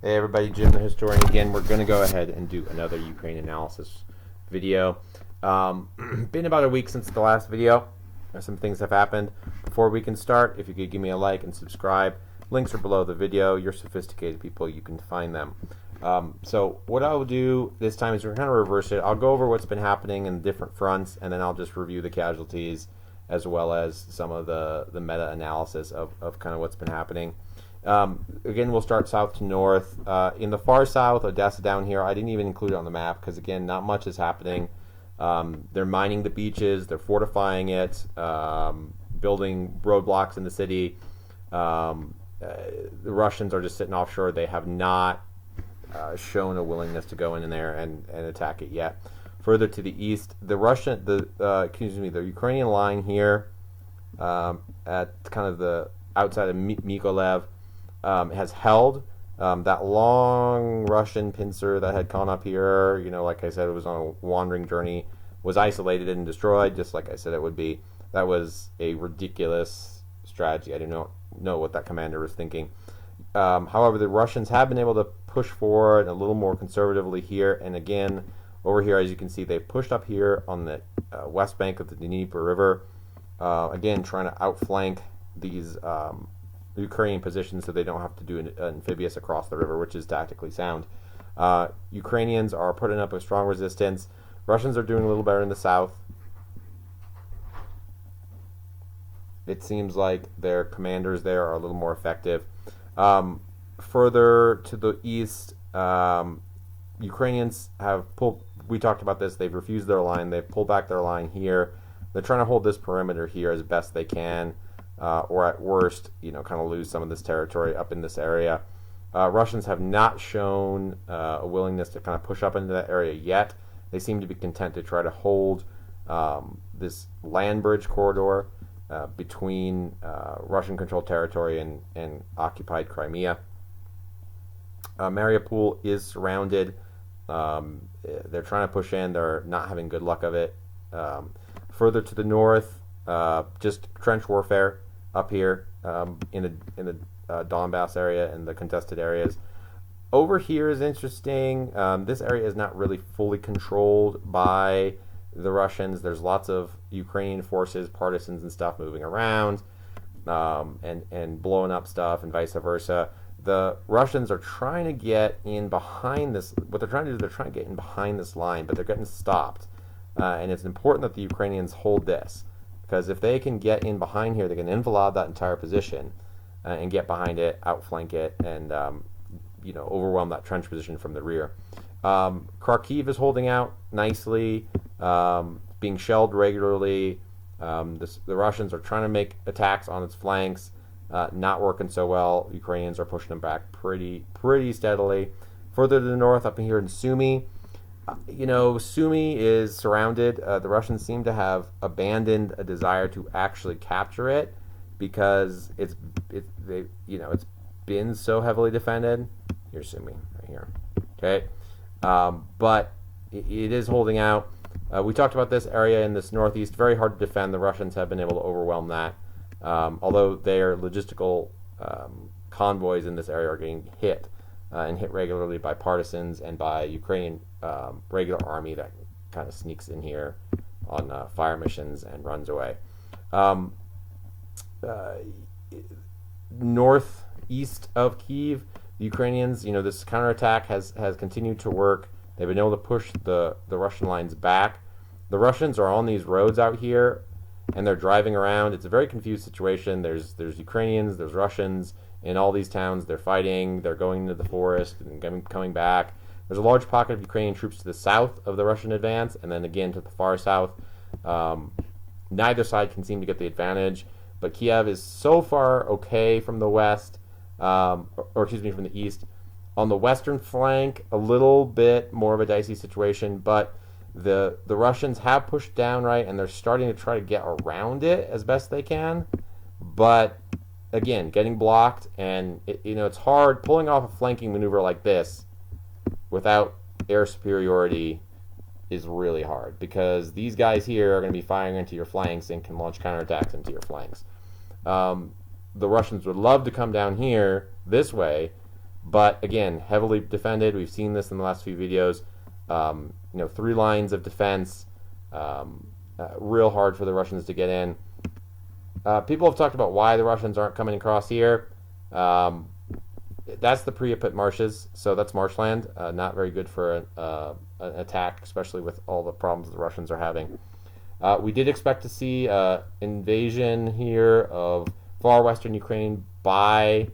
Hey everybody, Jim the Historian again. We're going to go ahead and do another Ukraine analysis video. Been about a week since the last video. Some things have happened. Before we can start, if you could give me a like and subscribe. Links are below the video. You're sophisticated people, you can find them. So what I'll do this time is we're going to reverse it. I'll go over what's been happening in different fronts, and then I'll just review the casualties as well as some of the meta-analysis of kind of what's been happening. Again, we'll start south to north. In the far south, Odessa down here, I didn't even include it on the map because, again, not much is happening. They're mining the beaches, they're fortifying it, building roadblocks in the city. The Russians are just sitting offshore. They have not shown a willingness to go in there and attack it yet. Further to the east, the Ukrainian line here at kind of the outside of Mykolaiv has held. That long Russian pincer that had gone up here, like I said, it was on a wandering journey, was isolated and destroyed, just like I said it would be. That was a ridiculous strategy. I do not know what that commander was thinking. However, the Russians have been able to push forward a little more conservatively here, and again, over here, as you can see, they've pushed up here on the west bank of the Dnieper River, again, trying to outflank these Ukrainian positions so they don't have to do an amphibious across the river, which is tactically sound. Ukrainians are putting up a strong resistance. Russians are doing a little better in the south. It seems like their commanders there are a little more effective. Further to the east, Ukrainians have pulled, we talked about this, they've refused their line, they've pulled back their line here. They're trying to hold this perimeter here as best they can. Or at worst, kind of lose some of this territory up in this area. Russians have not shown a willingness to kind of push up into that area yet. They seem to be content to try to hold this land bridge corridor between Russian-controlled territory and occupied Crimea. Mariupol is surrounded. They're trying to push in. They're not having good luck of it. Further to the north, just trench warfare up here in the Donbass area and the contested areas. Over here is interesting. This area is not really fully controlled by the Russians. There's lots of Ukrainian forces, partisans and stuff moving around and blowing up stuff and vice versa. The Russians are trying to get in behind this. What they're trying to do is they're trying to get in behind this line, but they're getting stopped. And it's important that the Ukrainians hold this, because if they can get in behind here, they can enfilade that entire position and get behind it, outflank it, and overwhelm that trench position from the rear. Kharkiv is holding out nicely, being shelled regularly. The Russians are trying to make attacks on its flanks, not working so well. Ukrainians are pushing them back pretty steadily. Further to the north, up in here in Sumy, Sumy is surrounded. The Russians seem to have abandoned a desire to actually capture it because it's been so heavily defended. Here's Sumy right here. Okay, but it is holding out. We talked about this area in this northeast, very hard to defend. The Russians have been able to overwhelm that, although their logistical convoys in this area are getting hit. And hit regularly by partisans and by Ukrainian regular army that kind of sneaks in here on fire missions and runs away. Northeast of Kyiv, the Ukrainians, this counterattack has continued to work. They've been able to push the Russian lines back. The Russians are on these roads out here, and they're driving around. It's a very confused situation. There's Ukrainians, there's Russians. In all these towns, they're fighting, they're going into the forest and coming back. There's a large pocket of Ukrainian troops to the south of the Russian advance, and then again to the far south. Neither side can seem to get the advantage, but Kiev is so far okay from the west, from the east. On the western flank, a little bit more of a dicey situation, but the Russians have pushed down right, and they're starting to try to get around it as best they can, but again, getting blocked, and it's hard pulling off a flanking maneuver like this without air superiority is really hard, because these guys here are going to be firing into your flanks and can launch counterattacks into your flanks. The Russians would love to come down here this way, but again, heavily defended. We've seen this in the last few videos. 3 lines of defense, real hard for the Russians to get in. People have talked about why the Russians aren't coming across here. That's the Pripyat marshes, so that's marshland. Not very good for an attack, especially with all the problems the Russians are having. We did expect to see invasion here of far western Ukraine by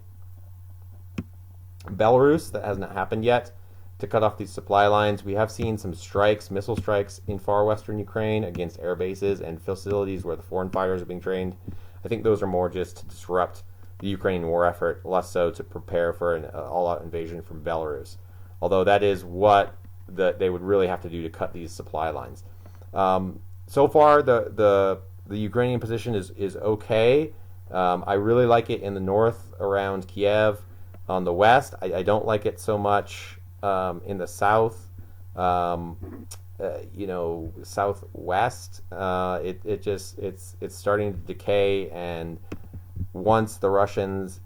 Belarus. That hasn't happened yet, to cut off these supply lines. We have seen some strikes, missile strikes in far western Ukraine against air bases and facilities where the foreign fighters are being trained. I think those are more just to disrupt the Ukrainian war effort, less so to prepare for an all-out invasion from Belarus. Although that is what they would really have to do to cut these supply lines. So far, the Ukrainian position is okay. I really like it in the north around Kiev. On the west, I don't like it so much in the south. Southwest. It's starting to decay, and once if the Russians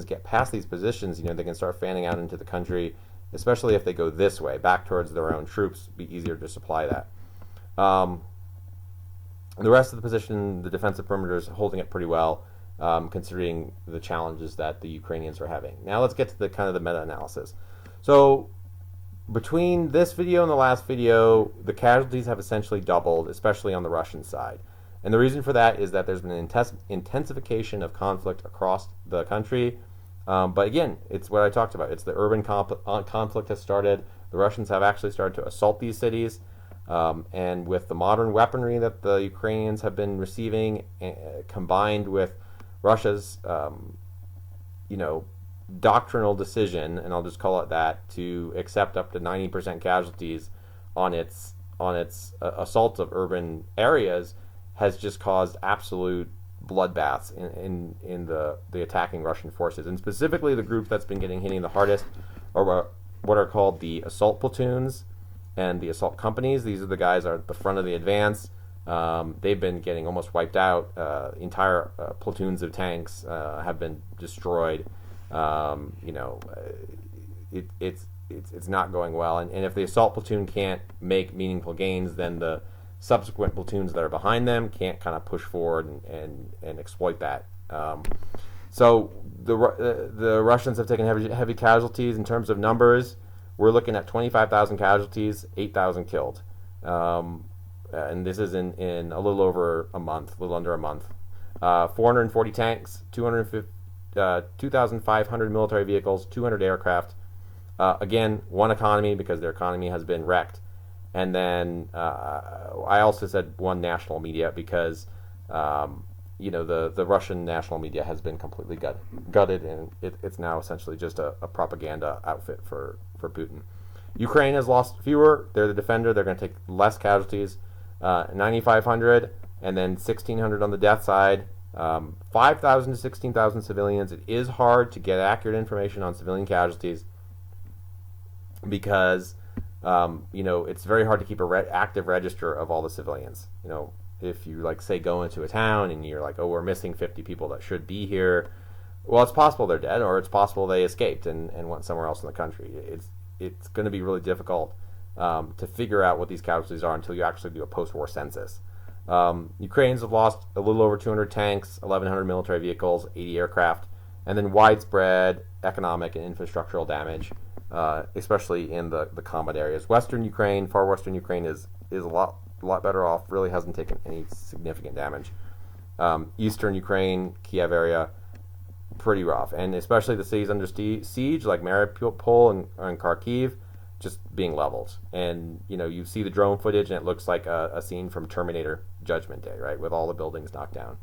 get past these positions, they can start fanning out into the country, especially if they go this way, back towards their own troops. It'd be easier to supply that. The rest of the position, the defensive perimeter, is holding it pretty well, considering the challenges that the Ukrainians are having. Now let's get to the kind of the meta-analysis. So between this video and the last video, the casualties have essentially doubled, especially on the Russian side. And the reason for that is that there's been an intensification of conflict across the country. But again, it's what I talked about. It's the urban conflict has started. The Russians have actually started to assault these cities. And with the modern weaponry that the Ukrainians have been receiving, combined with Russia's, doctrinal decision, and I'll just call it that, to accept up to 90% casualties on its assaults of urban areas, has just caused absolute bloodbaths in the attacking Russian forces. And specifically, the group that's been hitting the hardest are what are called the assault platoons and the assault companies. These are the guys at the front of the advance. They've been getting almost wiped out. Entire platoons of tanks have been destroyed. It's not going well. And if the assault platoon can't make meaningful gains, then the subsequent platoons that are behind them can't kind of push forward and exploit that. So the Russians have taken heavy casualties in terms of numbers. We're looking at 25,000 casualties, 8,000 killed. And this is in a little over a month, a little under a month. 440 tanks, 2,500 military vehicles, 200 aircraft. Again, one economy, because their economy has been wrecked. And then I also said one national media, because the Russian national media has been completely gutted, and it's now essentially just a propaganda outfit for Putin. Ukraine has lost fewer. They're the defender. They're going to take less casualties, 9,500, and then 1,600 on the death side. 5,000 to 16,000 civilians. It is hard to get accurate information on civilian casualties because it's very hard to keep a active register of all the civilians. If you say go into a town and you're like, oh, we're missing 50 people that should be here, well, it's possible they're dead, or it's possible they escaped and went somewhere else in the country. It's going to be really difficult to figure out what these casualties are until you actually do a post-war census. Ukrainians have lost a little over 200 tanks, 1,100 military vehicles, 80 aircraft, and then widespread economic and infrastructural damage, especially in the combat areas. Western Ukraine, far western Ukraine, is a lot better off. Really hasn't taken any significant damage. Eastern Ukraine, Kiev area, pretty rough, and especially the cities under siege like Mariupol and Kharkiv, just being leveled. And you see the drone footage and it looks like a scene from Terminator Judgment Day, right, with all the buildings knocked down.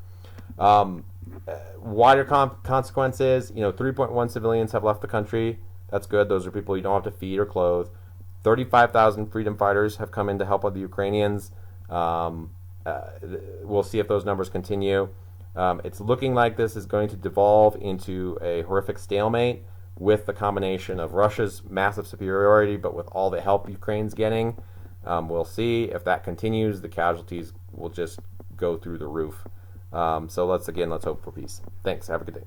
Wider consequences, 3.1 civilians have left the country. That's good. Those are people you don't have to feed or clothe. 35,000 freedom fighters have come in to help with the Ukrainians. We'll see if those numbers continue. It's looking like this is going to devolve into a horrific stalemate with the combination of Russia's massive superiority, but with all the help Ukraine's getting. We'll see if that continues. The casualties will just go through the roof. So let's hope for peace. Thanks. Have a good day.